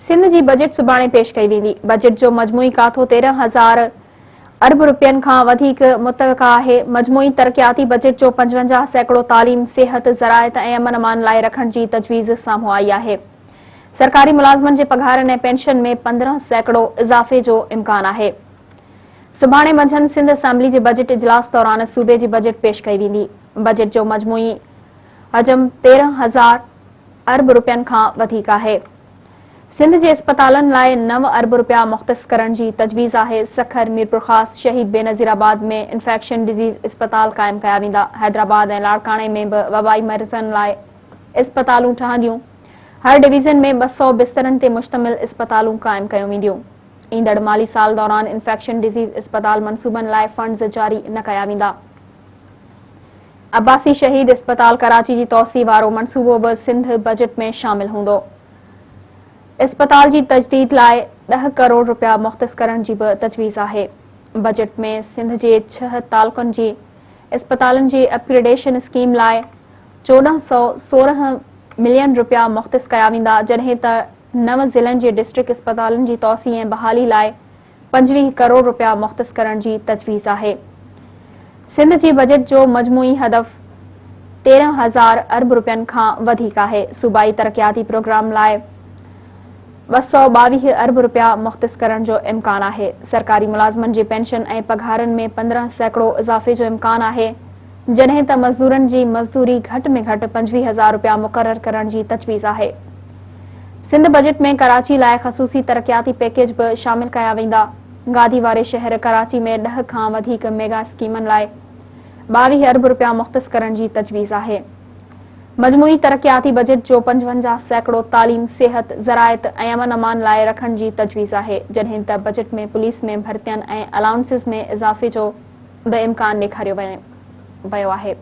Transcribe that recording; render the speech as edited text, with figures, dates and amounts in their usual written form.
सिंध जी budget सुभाणे पेश कई वेंदी। बजट जो मजमूई काथो 13,000 अरब रुपयनि खां वधीक मुतवक़ा आहे। मजमूई तरक़ियाती बजट जो 55 सैकड़ो तालीम, सिहत, ज़रायत ऐं अमन अमान लाइ रखण जी तजवीज़ साम्हूं आई आहे। सरकारी मुलाज़मनि जे पघारनि ऐं पेंशन में 15 सैकड़ो इज़ाफ़े जो इम्कान आहे। सुभाणे मंझंदि सिंध असेंबली जे बजट इजलास दौरान सूबे जी बजट पेश कई वेंदी। बजट जो मजमूई हजम 13,000 अरब रुपयनि खां वधीक आहे। सिंध जे अस्पतालनि लाइ 9 अरब रुपया मुख़्तस करण जी तजवीज़ आहे। सखर, मीरपुर ख़ास, शहीद बेनज़ीराबाद में इन्फेक्शन डिज़ीज़ इस्पताल क़ाइमु कया वेंदा। हैदराबाद ऐं लाड़काणे में बि वबाई मरीज़नि लाइ इस्पतालूं ठहंदियूं। हर डिवीज़न में 200 बिस्तरनि ते मुश्तमिल इस्पतालूं क़ाइमु कयूं वेंदियूं। ईंदड़ माली साल दौरान इन्फेक्शन डिज़ीज़ इस्पताल मनसूबनि लाइ फंड्स जारी न कया वेंदा। अब्बासी शहीद इस्पताल कराची जी तौसी वारो मनसूबो बि सिंध बजट में शामिल हूंदो। इस्पताल जी तजदीद लाइ 10 करोड़ रुपया मुख़्तस करण जी बि तजवीज़ आहे। बजट में सिंध जे 6 तालुक़नि जी इस्पतालनि जी अपग्रेडेशन स्कीम लाइ 1416 मिलियन रुपया मुख़्तस कया वेंदा, जॾहिं त 9 ज़िलनि जे डिस्ट्रिक्ट इस्पतालनि जी तौसी ऐं बहाली लाइ 25 करोड़ रुपया मुख़्तस करण जी तजवीज़ आहे। सिंध जी बजट जो मजमूई हदफ़ 13,000 अरब रुपयनि खां वधीक आहे। सूबाई तरक़ियाती प्रोग्राम लाइ 222 अरब रुपया मुख़्तस करण जो इम्कान आहे। सरकारी मुलाज़मनि जे पेंशन ऐं पघारनि में 15 सैकड़ो इज़ाफ़े जो इम्कान आहे, जॾहिं त मज़दूरनि जी मज़दूरी घटि में घटि 25,000 रुपया मुक़रर करण जी तजवीज़ आहे। सिंध बजट में कराची लाइ ख़सूसी तरक़ियाती पैकेज बि शामिल कया वेंदा। गादी वारे शहर कराची में 10 खां वधीक मेगा स्कीमनि लाइ 22 अरब रुपया मुख़्तस करण जी तजवीज़ आहे। मजमूई तरक़ियाती बजट जो 55 सैकड़ो तालीम, सिहत, ज़रायत ऐं अमन अमान लाइ रखण जी तजवीज़ आहे, जॾहिं त बजट में पुलिस में भर्तियनि ऐं अलाउंसिस में इज़ाफ़े जो बि इम्कान ॾेखारियो वियो आहे।